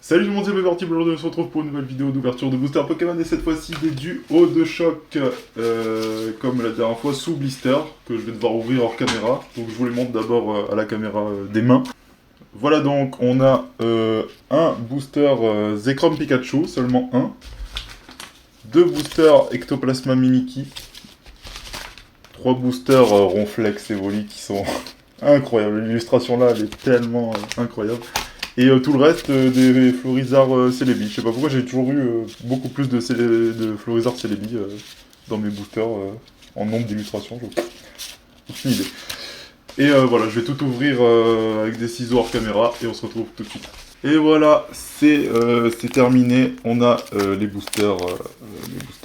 Salut tout le monde, c'est Beverty, aujourd'hui on se retrouve pour une nouvelle vidéo d'ouverture de booster Pokémon et cette fois-ci des duos de choc comme la dernière fois sous blister que je vais devoir ouvrir hors caméra. Donc je vous les montre d'abord à la caméra des mains. Voilà donc on a un booster Zekrom Pikachu, seulement un. Deux boosters Ectoplasma Mimikyu. Trois boosters Ronflex Evoli qui sont incroyables. L'illustration là elle est tellement incroyable. Et tout le reste des Florizarre Celebi. Je sais pas pourquoi j'ai toujours eu beaucoup plus de Florizarre Celebi dans mes boosters en nombre d'illustrations. Aucune idée. Et voilà, je vais tout ouvrir avec des ciseaux hors caméra et on se retrouve tout de suite. Et voilà, c'est terminé. On a les boosters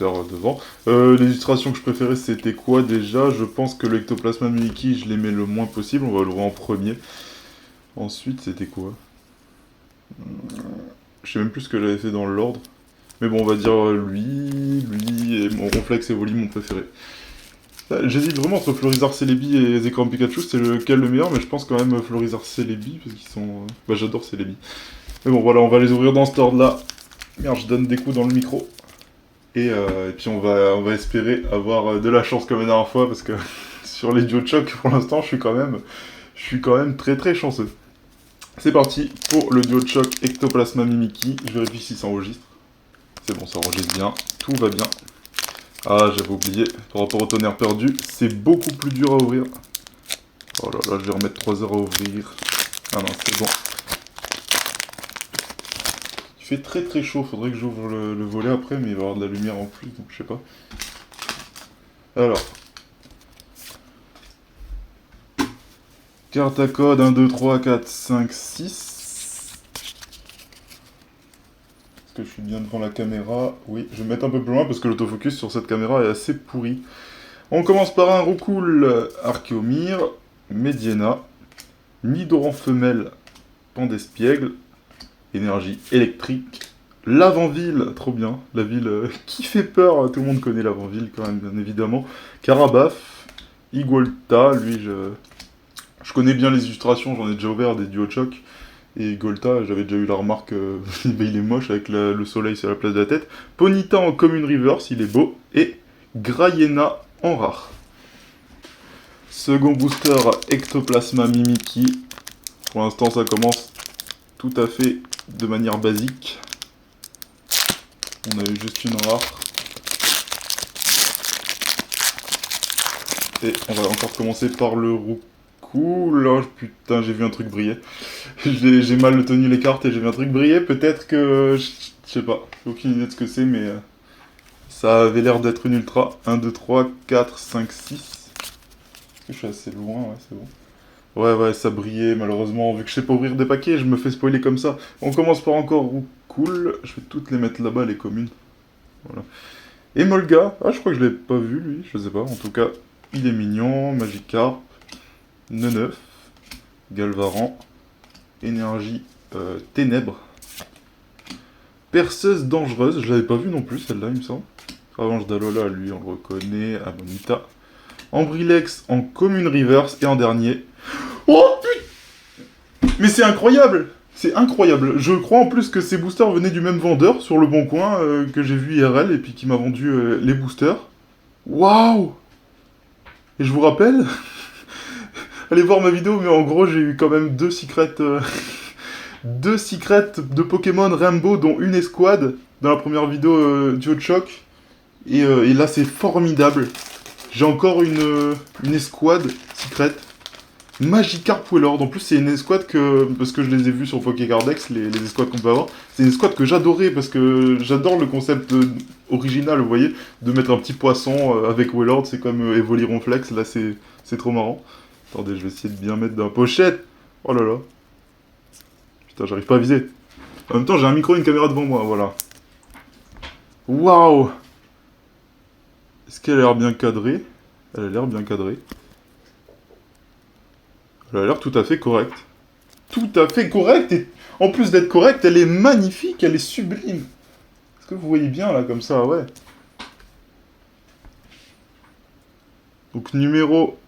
devant. Les illustrations que je préférais, c'était quoi déjà? Je pense que l'Ectoplasma Mimikyu, je l'aimais le moins possible. On va l'ouvrir en premier. Ensuite, c'était quoi? Je sais même plus ce que j'avais fait dans l'ordre. Mais bon, on va dire lui et mon Ronflex Evoli, mon préféré. J'hésite vraiment entre Florizarre Celebi et Zekrom Pikachu, c'est lequel le meilleur, mais je pense quand même Florizarre Celebi, parce qu'ils sont... Bah j'adore Celebi. Mais bon voilà, on va les ouvrir dans cet ordre-là. Merde, je donne des coups dans le micro. Et puis on va espérer avoir de la chance comme la dernière fois, parce que sur les duos de choc, pour l'instant, je suis quand même très très chanceux. C'est parti pour le duo de choc Ectoplasma Mimikyu. Je vérifie si ça enregistre. C'est bon, ça enregistre bien. Tout va bien. Ah, j'avais oublié. Par rapport au tonnerre perdu, c'est beaucoup plus dur à ouvrir. Oh là là, je vais remettre 3 heures à ouvrir. Ah non, c'est bon. Il fait très très chaud. Faudrait que j'ouvre le volet après, mais il va y avoir de la lumière en plus, donc je sais pas. Alors. Carte à code 1, 2, 3, 4, 5, 6. Est-ce que je suis bien devant la caméra? Oui, je vais me mettre un peu plus loin parce que l'autofocus sur cette caméra est assez pourri. On commence par un Roucoule Archéomir, Mediena, Nidoran femelle, Pandespiègle, énergie électrique, Lavanville, trop bien, la ville qui fait peur, tout le monde connaît Lavanville quand même, bien évidemment, Carabaf, Igolta, lui je connais bien les illustrations, j'en ai déjà ouvert des duos de choc. Et Golta, j'avais déjà eu la remarque, il est moche avec le soleil sur la place de la tête. Ponyta en commune reverse, il est beau. Et Grayena en rare. Second booster, Ectoplasma Mimikyu. Pour l'instant, ça commence tout à fait de manière basique. On a eu juste une rare. Et on va encore commencer par le Roucoule. Oh putain, j'ai vu un truc briller. J'ai mal tenu les cartes et j'ai vu un truc briller. Peut-être que... Je sais pas. J'ai aucune idée de ce que c'est, mais... ça avait l'air d'être une ultra. 1, 2, 3, 4, 5, 6. Est-ce que je suis assez loin? Ouais, c'est bon. Ouais, ça brillait, malheureusement. Vu que je sais pas ouvrir des paquets, je me fais spoiler comme ça. On commence par encore Roucoule. Je vais toutes les mettre là-bas, les communes. Voilà. Et Molga. Ah, je crois que je l'ai pas vu, lui. Je sais pas. En tout cas, il est mignon. Magikarp. Neneuf. Galvaran. Énergie Ténèbres. Perceuse dangereuse. Je l'avais pas vu non plus, celle-là, il me semble. Revanche d'Alola, lui, on le reconnaît. Amonita. Ambrilex en commune reverse. Et en dernier... Oh putain! Mais c'est incroyable! C'est incroyable. Je crois en plus que ces boosters venaient du même vendeur sur le Bon Coin que j'ai vu IRL et puis qui m'a vendu les boosters. Waouh! Et je vous rappelle, allez voir ma vidéo, mais en gros j'ai eu quand même deux secrets de Pokémon Rainbow, dont une escouade dans la première vidéo duo de choc. Et là c'est formidable. J'ai encore une escouade secrète. Magikarp Wellord. En plus, c'est une escouade que... Parce que je les ai vus sur Pokécardex, les escouades qu'on peut avoir. C'est une escouade que j'adorais, parce que j'adore le concept original, vous voyez, de mettre un petit poisson avec Wellord. C'est comme Evoli Ronflex, là, c'est trop marrant. Attendez, je vais essayer de bien mettre dans la pochette. Oh là là. Putain, j'arrive pas à viser. En même temps, j'ai un micro et une caméra devant moi, voilà. Waouh! Est-ce qu'elle a l'air bien cadrée? Elle a l'air bien cadrée. Elle a l'air tout à fait correcte. Tout à fait correcte, et en plus d'être correcte, elle est magnifique, elle est sublime. Est-ce que vous voyez bien là, comme ça, ouais. Donc numéro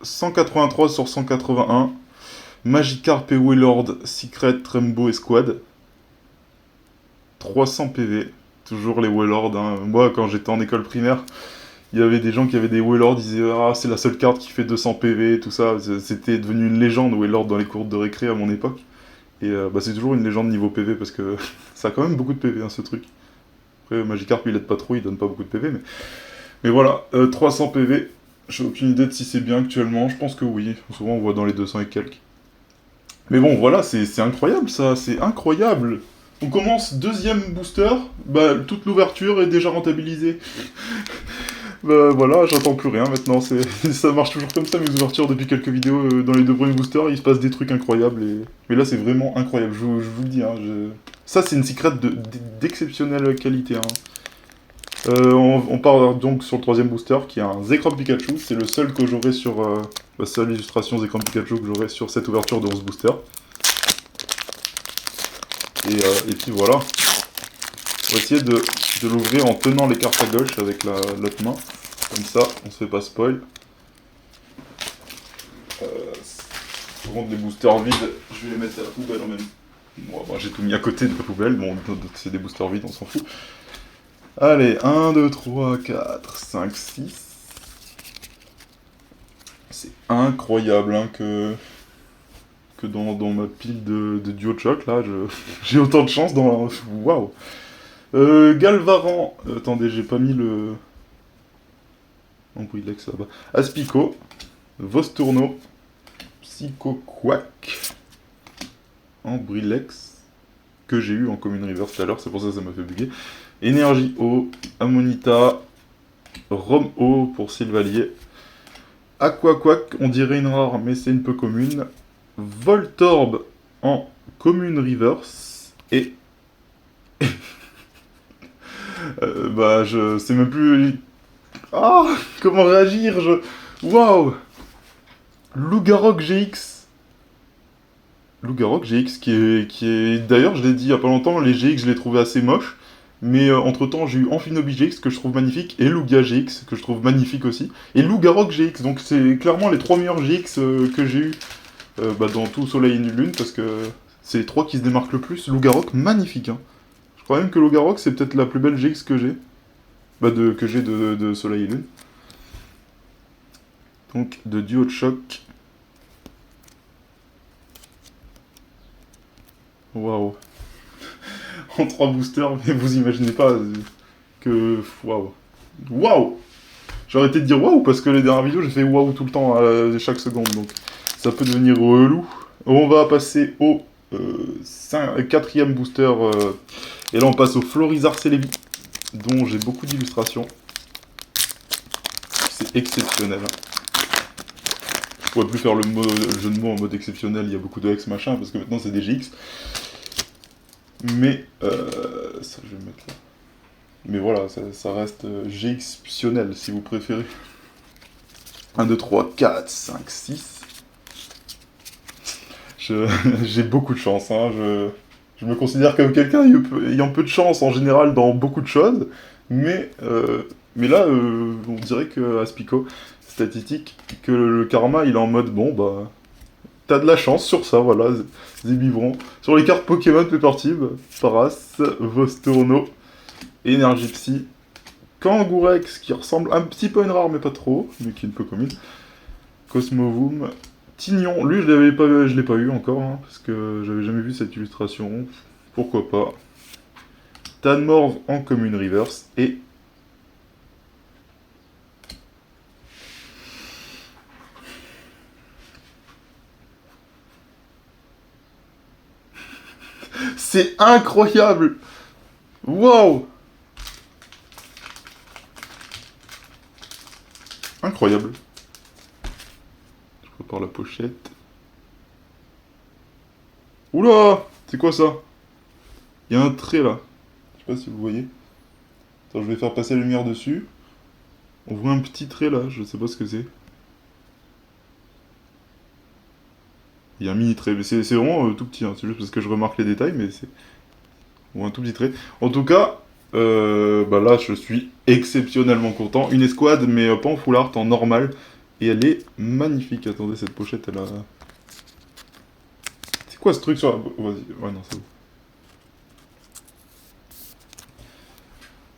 183 sur 181. Magikarp et Wailord, Secret, Rainbow et Squad. 300 PV. Toujours les Wailord. Hein. Moi, quand j'étais en école primaire, il y avait des gens qui avaient des Wailord, ils disaient « Ah, c'est la seule carte qui fait 200 PV, tout ça. » C'était devenu une légende, Wailord, dans les cours de récré à mon époque. Et bah, c'est toujours une légende niveau PV, parce que ça a quand même beaucoup de PV, hein, ce truc. Après, Magikarp, il aide pas trop, il donne pas beaucoup de PV, mais voilà, 300 PV. J'ai aucune idée de si c'est bien actuellement, je pense que oui. Souvent, on voit dans les 200 et quelques. Mais bon, voilà, c'est incroyable, ça, c'est incroyable. On commence deuxième booster, bah, toute l'ouverture est déjà rentabilisée. Bah voilà, j'attends plus rien maintenant, ça marche toujours comme ça mes ouvertures depuis quelques vidéos dans les deux premiers boosters, il se passe des trucs incroyables mais là c'est vraiment incroyable, je vous le dis, hein, ça c'est une secret d'exceptionnelle qualité. Hein. On part donc sur le troisième booster qui est un Zekrom Pikachu, c'est le seul que j'aurai sur... la seule illustration Zekrom Pikachu que j'aurai sur cette ouverture de 11 boosters. Et puis voilà. On va essayer de l'ouvrir en tenant les cartes à gauche avec l'autre main. Comme ça, on se fait pas spoil. Par contre, les boosters vides, je vais les mettre à la poubelle en même. Bon, bah, j'ai tout mis à côté de la poubelle. Bon, c'est des boosters vides, on s'en fout. Allez, 1, 2, 3, 4, 5, 6. C'est incroyable hein, que dans ma pile de duo de choc, là, j'ai autant de chance dans... Waouh. Galvaran, attendez, j'ai pas mis le... En Brilex là-bas. Aspico, Vostourno, Psychoquack, en Brilex, que j'ai eu en Commune River tout à l'heure, c'est pour ça que ça m'a fait bugger. Énergie O, Amonita, Rome O pour Sylvalier, Aquaquack, on dirait une rare, mais c'est une peu commune. Voltorb en Commune Reverse, et... bah, je sais même plus... Ah, comment réagir, Waouh. Lougarok GX. Lougarok GX qui est... D'ailleurs, je l'ai dit il y a pas longtemps, les GX, je les trouvais assez moches. Mais entre-temps, j'ai eu Amphinobi GX que je trouve magnifique, et Lugia GX que je trouve magnifique aussi, et Lougarok GX, donc c'est clairement les 3 meilleurs GX que j'ai eu dans tout Soleil et Lune, parce que c'est les 3 qui se démarquent le plus. Lougarok, magnifique, hein. Je crois même que Lougarok, c'est peut-être la plus belle GX que j'ai. Que j'ai de Soleil et Lune. Donc, de duo de choc. Waouh. En 3 boosters, mais vous imaginez pas que... Waouh. Waouh. J'ai arrêté de dire waouh, parce que les dernières vidéos, j'ai fait waouh tout le temps, chaque seconde, donc ça peut devenir relou. On va passer au 4ème booster, et là on passe au Florizarre Celebi, dont j'ai beaucoup d'illustrations. C'est exceptionnel. Je pourrais plus faire le jeu de mots en mode exceptionnel, il y a beaucoup de X machin, parce que maintenant c'est des GX. Mais, ça je vais mettre là. Mais voilà, ça reste GXceptionnel si vous préférez. 1, 2, 3, 4, 5, 6. J'ai beaucoup de chance, hein. Je me considère comme quelqu'un ayant peu de chance en général dans beaucoup de choses. Mais là, on dirait que Aspico, statistique, que le karma il est en mode bon bah. T'as de la chance sur ça, voilà, Zébivron. Sur les cartes Pokémon Peppertib, Paras, Vostourno, Énergie Psy, Kangourex, qui ressemble un petit peu à une rare, mais pas trop, mais qui est une peu commune. Cosmovoom, Tignon, lui je l'ai pas eu encore, hein, parce que j'avais jamais vu cette illustration, pourquoi pas. Tanmorve en Commune Reverse, et... C'est incroyable! Wow! Incroyable. Je prépare la pochette. Oula! C'est quoi ça? Il y a un trait là. Je sais pas si vous voyez. Attends, je vais faire passer la lumière dessus. On voit un petit trait là, je sais pas ce que c'est. Il y a un mini trait, mais c'est vraiment tout petit, hein. C'est juste parce que je remarque les détails, mais c'est... Ou un tout petit trait. En tout cas, bah là, je suis exceptionnellement content. Une escouade, mais pas en full art, en normal. Et elle est magnifique. Attendez, cette pochette, elle a... C'est quoi ce truc sur la... Vas-y, ouais, non, c'est bon.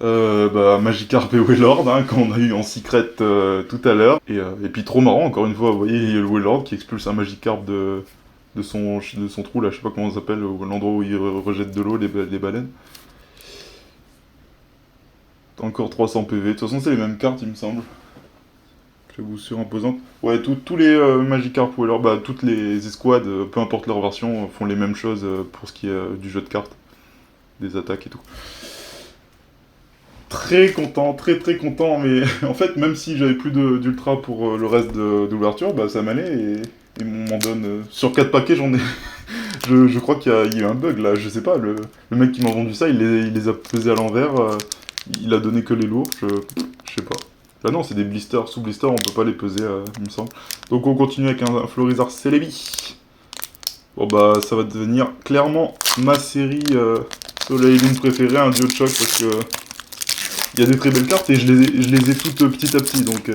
Magikarp et Wailord, hein, qu'on a eu en secret tout à l'heure. Et puis trop marrant, encore une fois, vous voyez, il y a le Wailord qui expulse un Magikarp de son trou, là, je sais pas comment ça s'appelle, l'endroit où il rejette de l'eau, les baleines. Encore 300 PV, de toute façon c'est les mêmes cartes il me semble. J'avoue surimposante. Ouais, tous les Magikarp ou alors toutes les escouades, peu importe leur version, font les mêmes choses pour ce qui est du jeu de cartes, des attaques et tout. Très content, très content, mais en fait même si j'avais plus d'ultra pour le reste de l'ouverture, ça m'allait et m'en donne... sur 4 paquets j'en ai... je crois qu'il y a eu un bug là, je sais pas, le mec qui m'a vendu ça, il les a pesés à l'envers, il a donné que les lourds, je sais pas. Là non, c'est des blisters, sous blisters on peut pas les peser, il me semble. Donc on continue avec un Florizarre Celebi. Bon ça va devenir clairement ma série Soleil et Lune préférée, un duo de choc, parce que... il y a des très belles cartes et je les ai toutes petit à petit, donc...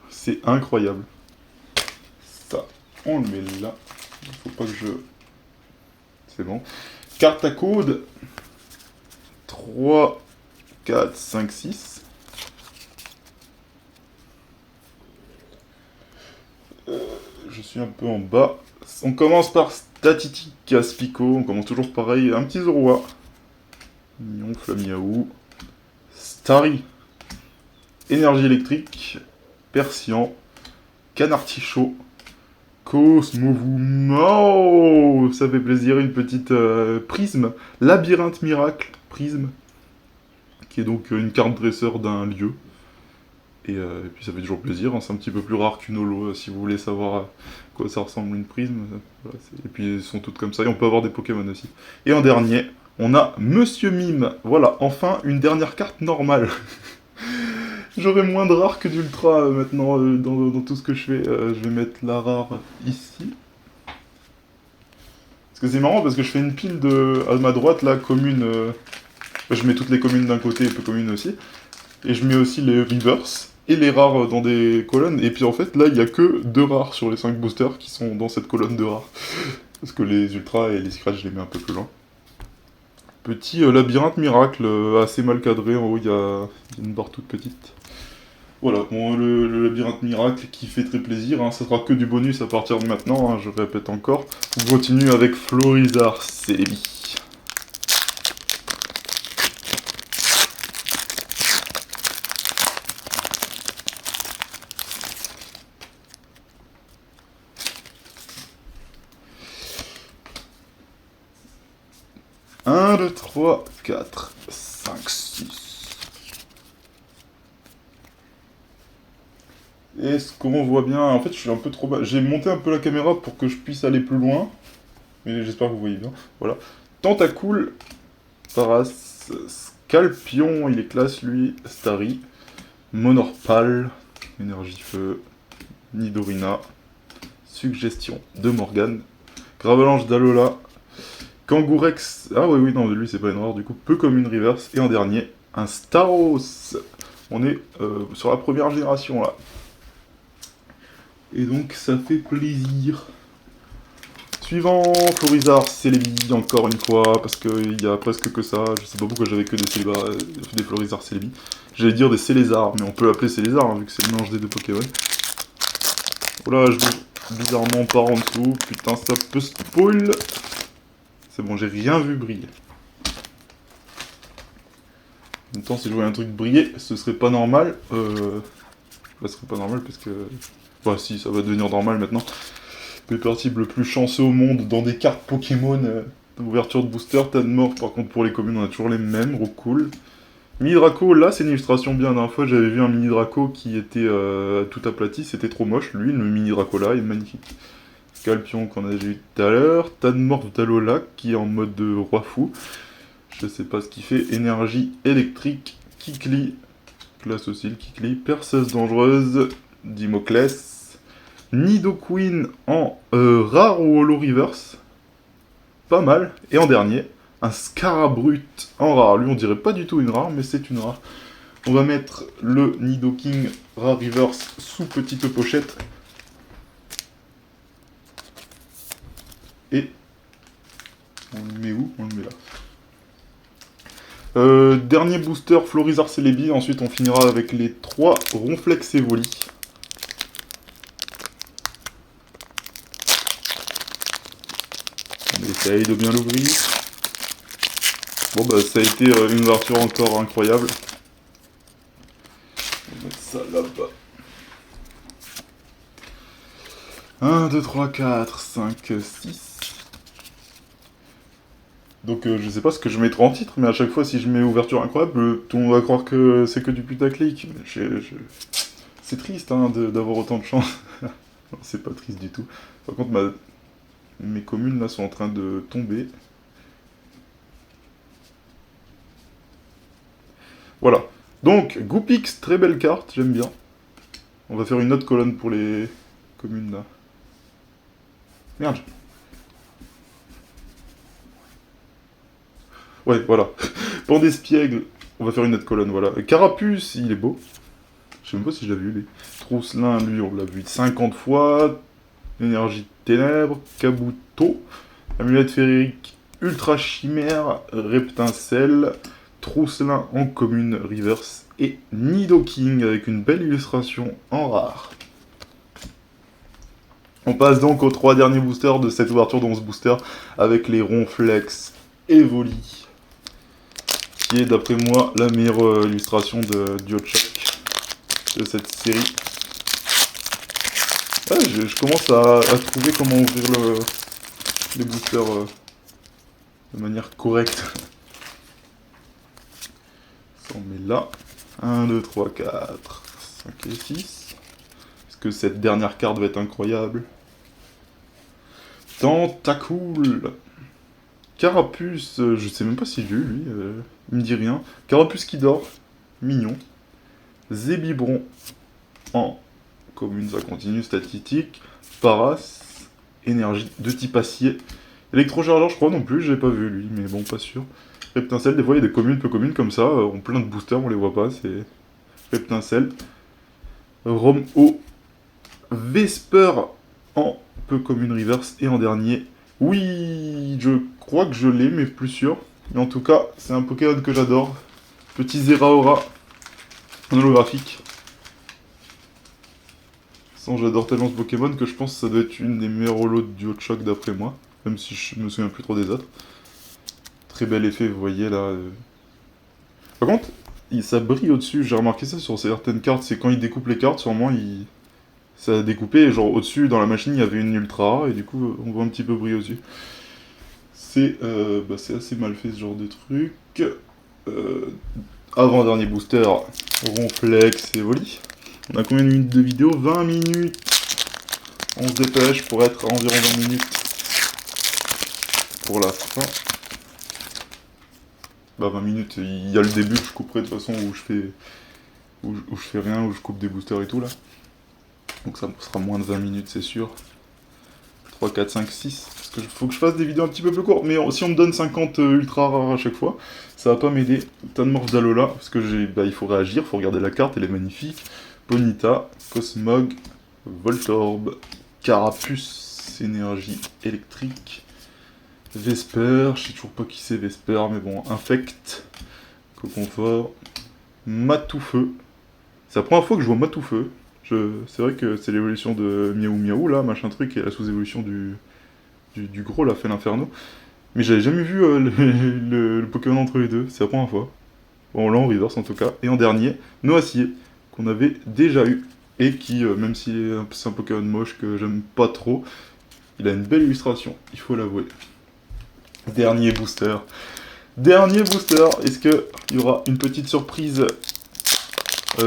c'est incroyable. Ça, on le met là. Il faut pas que je... c'est bon. Carte à code. 3, 4, 5, 6. Je suis un peu en bas. On commence par Statitica Spico. On commence toujours pareil. Un petit Zoroa. Mignon, Flamiaou. Starry. Énergie électrique. Persian. Canartichaud. Cosmovuma. Ça fait plaisir. Une petite prisme. Labyrinthe miracle. Prisme. Qui est donc une carte dresseur d'un lieu. Et puis ça fait toujours plaisir, hein. C'est un petit peu plus rare qu'une holo, si vous voulez savoir à quoi ça ressemble une prisme. Voilà, et puis elles sont toutes comme ça, et on peut avoir des Pokémon aussi. Et en dernier, on a Monsieur Mime. Voilà, enfin une dernière carte normale. J'aurai moins de rares que d'ultra maintenant dans tout ce que je fais. Je vais mettre la rare ici. Parce que c'est marrant, parce que je fais une pile à ma droite, là, commune... je mets toutes les communes d'un côté et peu communes aussi. Et je mets aussi les reverse et les rares dans des colonnes. Et puis en fait, là, il n'y a que 2 rares sur les 5 boosters qui sont dans cette colonne de rares. Parce que les ultras et les secrets, je les mets un peu plus loin. Petit labyrinthe miracle, assez mal cadré. En haut, il y a une barre toute petite. Voilà, bon, le labyrinthe miracle qui fait très plaisir. Hein. Ça sera que du bonus à partir de maintenant, hein, je répète encore. On continue avec Florizarre Celebi. Un, 2, 3, 4, 5, 6. Est-ce qu'on voit bien? En fait, je suis un peu trop bas. J'ai monté un peu la caméra pour que je puisse aller plus loin. Mais j'espère que vous voyez bien. Voilà. Tentacool, Paras, Scalpion, il est classe lui. Starry, Monorpal, Énergie Feu, Nidorina, Suggestion de Morgane, Gravelanche d'Alola, Kangourex, ah oui, non, lui c'est pas une rare du coup, peu comme une reverse, et en dernier, un Staros. On est sur la première génération là. Et donc ça fait plaisir. Suivant, Florizarre Celebi, encore une fois, parce qu'il y a presque que ça, je sais pas pourquoi j'avais que des Florizarre Celebi. J'allais dire des Célésars, mais on peut l'appeler Célésar, hein, vu que c'est le mélange des deux Pokémon. Voilà, je vais bizarrement par en dessous, putain ça peut spoil. C'est bon, j'ai rien vu briller. En même temps, si je voyais un truc briller, ce serait pas normal. Ce serait pas normal parce que... bah si, ça va devenir normal maintenant. Peppertip le plus chanceux au monde dans des cartes Pokémon d'ouverture de booster. Tas de morts, par contre pour les communes, on a toujours les mêmes, trop cool. Mini Draco, là c'est une illustration bien. La dernière fois j'avais vu un Mini Draco qui était tout aplati, c'était trop moche. Lui, le Mini Draco là, est magnifique. Scalpion qu'on a déjà eu tout à l'heure. Tadmor d'Alola qui est en mode de roi fou. Je sais pas ce qu'il fait. Énergie électrique. Kikli. Classe aussi le Kikli. Perceuse dangereuse. Dimoclès. Nidoqueen en rare ou holo reverse. Pas mal. Et en dernier, un Scarabrute en rare. Lui on dirait pas du tout une rare, mais c'est une rare. On va mettre le Nidoking rare reverse sous petite pochette. Et on le met où? On le met là. Dernier booster, Florizarre Celebi. Ensuite, on finira avec les 3 Ronflex Evoli. On essaye de bien l'ouvrir. Bon, bah, ça a été une ouverture encore incroyable. On va mettre ça là-bas. 1, 2, 3, 4, 5, 6. Donc je sais pas ce que je mettrai en titre, mais à chaque fois si je mets ouverture incroyable, tout le monde va croire que c'est que du putaclic. C'est triste hein, d'avoir autant de chance. Non, c'est pas triste du tout. Par contre, mes communes là sont en train de tomber. Voilà. Donc, Goopix, très belle carte, j'aime bien. On va faire une autre colonne pour les communes là. Merde. Ouais, voilà. Pandespiègle, on va faire une autre colonne, voilà. Carapuce, il est beau. Je sais même pas si je l'avais vu, lui. Trousselin, lui, on l'a vu 50 fois. Énergie de ténèbres. Kabuto. Amulette féerique. Ultra chimère. Reptincelle. Trousselin en commune reverse. Et Nidoking avec une belle illustration en rare. On passe donc aux 3 derniers boosters de cette ouverture de 11 boosters avec les Ronflex Evoli, qui est d'après moi la meilleure illustration de Duochoc de cette série. Ouais, je commence à trouver comment ouvrir les boosters de manière correcte. Ça on met là. 1, 2, 3, 4, 5 et 6. Est-ce que cette dernière carte va être incroyable? Tentacool. Carapuce, je sais même pas si j'ai eu lui, il me dit rien. Carapuce qui dort, mignon. Zébibron en commune, ça continue, statistique. Paras, énergie de type acier. Électrochargeur, je crois non plus, j'ai pas vu lui, mais bon, pas sûr. Reptincelle, des fois il y a des communes peu communes comme ça, on plein de boosters, on les voit pas, c'est Reptincelle. Rom-O, Vesper en peu commune reverse, et en dernier, oui, je crois que je l'ai, mais plus sûr. Mais en tout cas, c'est un Pokémon que j'adore. Petit Zeraora en holographique. J'adore tellement ce Pokémon que je pense que ça doit être une des meilleures holos de Duochoc d'après moi. Même si je me souviens plus trop des autres. Très bel effet, vous voyez là. Par contre, ça brille au-dessus. J'ai remarqué ça sur certaines cartes. C'est quand il découpe les cartes, sûrement ça a découpé. Et genre au-dessus, dans la machine, il y avait une ultra rare. Et du coup, on voit un petit peu briller au-dessus. C'est assez mal fait ce genre de truc. Avant-dernier booster, Ronflex et Evoli. On a combien de minutes de vidéo? 20 minutes. On se dépêche pour être à environ 20 minutes pour la fin. Bah 20 minutes, il y a le début que je couperai de toute façon où je fais rien, où je coupe des boosters et tout là. Donc ça sera moins de 20 minutes c'est sûr. 3, 4, 5, 6. Parce que faut que je fasse des vidéos un petit peu plus courtes. Mais si on me donne 50 ultra rares à chaque fois, ça va pas m'aider. Tanmorph d'Alola, parce que il faut réagir, il faut regarder la carte, elle est magnifique. Ponyta, Cosmog, Voltorb, Carapuce, énergie électrique, Vesper, je sais toujours pas qui c'est Vesper, mais bon, Infect, Coconfort, Matoufeu. C'est la première fois que je vois Matoufeu. C'est vrai que c'est l'évolution de Miaou Miaou là, machin truc, et la sous-évolution du gros là, fait l'inferno. Mais j'avais jamais vu le Pokémon entre les deux, c'est la première fois. Bon, là en reverse en tout cas. Et en dernier, Noacier, qu'on avait déjà eu, et qui, même si c'est un Pokémon moche que j'aime pas trop, il a une belle illustration, il faut l'avouer. Dernier booster. Dernier booster, est-ce qu'il y aura une petite surprise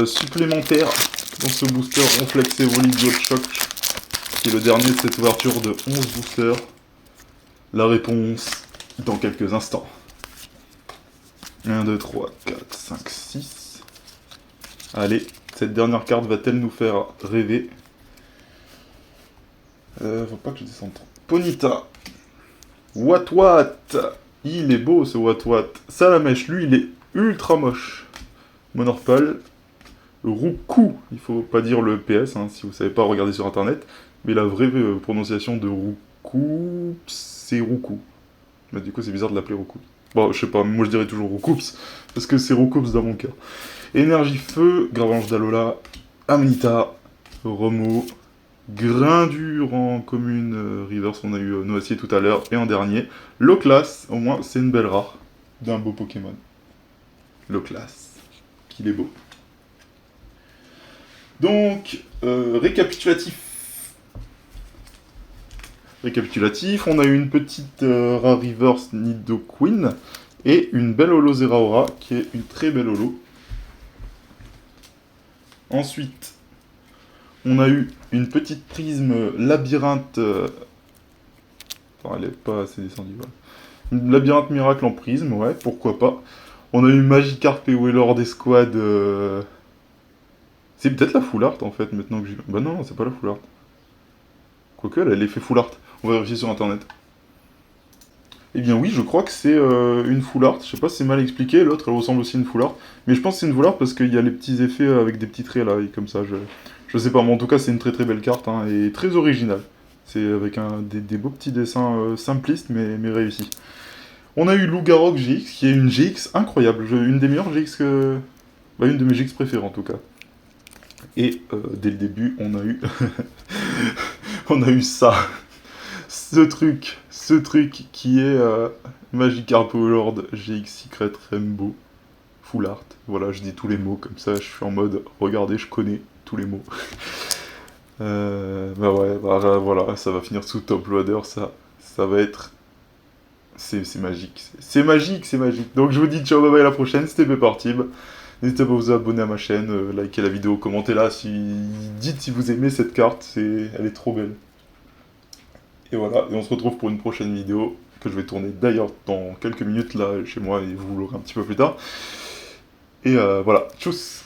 supplémentaire dans ce booster Ronflex Evoli Duochoc, qui est le dernier de cette ouverture de 11 boosters? La réponse dans quelques instants. 1, 2, 3, 4, 5, 6. Allez, cette dernière carte va-t-elle nous faire rêver? Faut pas que je descende trop. Ponyta. Watwat. Il est beau ce Watwat. Salamèche, lui, il est ultra moche. Monorpal. Roucou. Il faut pas dire le PS, hein, si vous savez pas, regarder sur internet. Mais la vraie prononciation de Roucou, c'est Roucou. Mais du coup, c'est bizarre de l'appeler Roucou. Bon, je sais pas, moi je dirais toujours Roucoups, parce que c'est Roucoups dans mon cœur. Énergie Feu, Gravange d'Alola, Amanita, Romo, Grindur en commune Reverse, on a eu Noacier tout à l'heure, et en dernier, Loclas, au moins c'est une belle rare d'un beau Pokémon. Loclas, qu'il est beau. Donc, récapitulatif. On a eu une petite rare Reverse Nidoqueen et une belle holo Zeraora qui est une très belle holo. Ensuite, on a eu une petite prisme labyrinthe. Enfin, elle est pas assez descendue. Voilà. Une labyrinthe miracle en prisme, ouais, pourquoi pas. On a eu Magikarp et Wailord Esquad. C'est peut-être la full art en fait, maintenant que j'ai. Bah non, c'est pas la full art. Quoique, elle a l'effet full art. On va vérifier sur internet. Eh bien oui, je crois que c'est une full art. Je sais pas si c'est mal expliqué. L'autre, elle ressemble aussi à une full art. Mais je pense que c'est une full art parce qu'il y a les petits effets avec des petits traits là, et comme ça. Je sais pas, mais en tout cas, c'est une très très belle carte hein, et très originale. C'est avec des beaux petits dessins simplistes mais réussis. On a eu Lugarok GX qui est une GX incroyable. Une des meilleures GX que. Bah, une de mes GX préférées en tout cas. Et dès le début, on a eu. on a eu ça. Ce truc qui est Magikarp Lord GX Secret Rainbow Full Art. Voilà, je dis tous les mots comme ça, je suis en mode regardez, je connais tous les mots. Bah ouais, bah voilà, ça va finir sous top loader, ça va être. C'est magique. C'est magique, c'est magique. Donc je vous dis ciao, bye bye, à la prochaine, c'était Peppartib. N'hésitez pas à vous abonner à ma chaîne, likez la vidéo, commentez là, dites si vous aimez cette carte, elle est trop belle. Et voilà, et on se retrouve pour une prochaine vidéo, que je vais tourner d'ailleurs dans quelques minutes là chez moi, et vous l'aurez un petit peu plus tard. Et voilà, tchuss!